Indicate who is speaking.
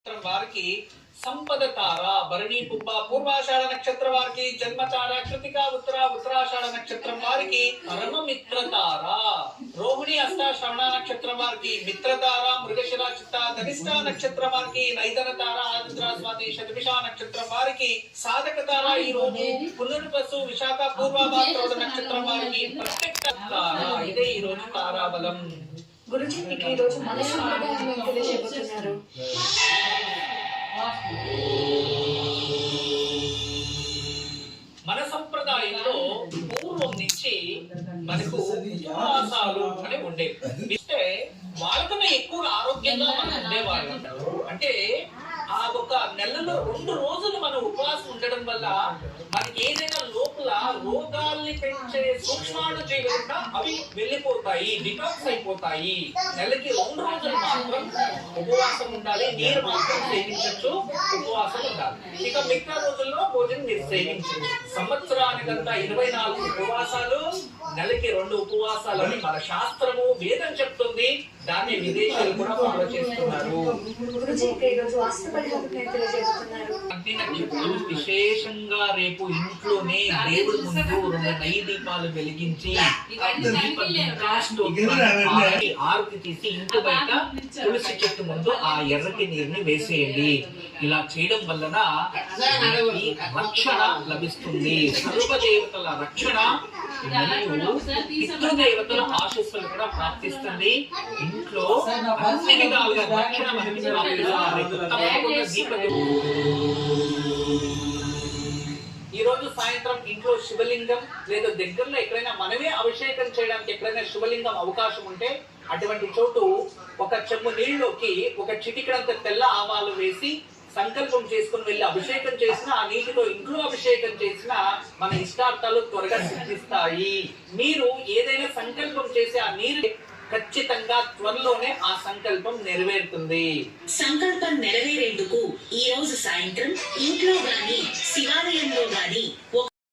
Speaker 1: వారికి సంపద తార భరణి పుబ్బ పూర్వాషాఢ నక్షత్రం వారికి జన్మతార కృతిక ఉత్తరాషాఢ నక్షత్రం వారికి పరమ మిత్రతార రోహిణి శ్రవణ నక్షత్రం వారికి మిత్రతార మృగశిర చిత్త ధనిష్ట నక్షత్రం వారికి నైదన తార ఆంధ్ర స్వాతి శతభిష నక్షత్రం వారికి సాధక తార ఈ రోజు పునర్వసు విశాఖ పూర్వభాద్రపద నక్షత్రం వారికి ప్రత్యక్ష తార. ఇదే ఈ రోజు తారాబలం.
Speaker 2: గురుజీ మీకు ఈ రోజు మన సంప్రదాయం తెలియజేస్తున్నారు.
Speaker 1: మన సంప్రదాయంలో పూర్వం నుంచి మనకు ఉపవాసాలు అని ఉండేవి. అంటే వాళ్ళకన్నా ఎక్కువ ఆరోగ్యంగా మనం ఉండేవాళ్ళం. అంటే ఆ ఒక నెలలో 2 రోజులు మనం ఉపవాసం ఉండడం వల్ల మనకి ఏదైనా లోపల రోగాల్ని పెంచే సూక్ష్మాణు జీవులుగా అవి వెళ్ళిపోతాయి, డిటాక్స్ అయిపోతాయి. నెలకి 2 రోజులు మాత్రం ఉపవాసం ఉండాలి, నీరు మాత్రం సేవించచ్చు, ఉపవాసం ఉండాలి. ఇక మిగతా రోజుల్లో భోజనం మీరు సేవించచ్చు. సంవత్సరానికంతా 24 ఉపవాసాలు, నెలకి 2 ఉపవాసాలు అని మన శాస్త్రము వేదం చెప్తుంది. దాన్ని విదేశాలు కూడా ఫాలో చేస్తున్నారు. విశేషంగా రేపు ఇంట్లోనే దేవుడి ముందు 2 నెయ్యి దీపాలు వెలిగించి ఆరతి తీసి ఇంటి బయట తులసి చెట్టు ముందు ఆ ఎర్రటి నీరుని వేసేయండి. ఇలా చేయడం వలన రక్షణ లభిస్తుంది. సర్వదేవతల రక్షణ మరియు పితృదేవతల ఆశీస్సులు కూడా ప్రాప్తిస్తుంది. ఇంట్లో అన్ని విధాలుగా రక్షణ మనకి ఈ రోజు సాయంత్రం ఇంట్లో శివలింగం లేదా దగ్గరలో ఎక్కడైనా మనమే అభిషేకం చేయడానికి ఎక్కడైనా శివలింగం అవకాశం ఉంటే అటువంటి చోటు ఒక చెంబు నీళ్ళలోకి ఒక చిటికడంత తెల్ల ఆవాలు వేసి సంకల్పం చేసుకుని వెళ్ళి అభిషేకం చేసిన ఆ నీటితో ఇంట్లో అభిషేకం చేసిన మన ఇష్టార్థాలు త్వరగా సిద్ధిస్తాయి. మీరు ఏదైనా సంకల్పం చేసి ఆ నీరు ఖచ్చితంగా త్వరలోనే ఆ సంకల్పం నెరవేరుతుంది.
Speaker 3: సంకల్పం నెరవేరేందుకు ఈ రోజు సాయంత్రం ఇంట్లో గాని శివాలయంలో గాని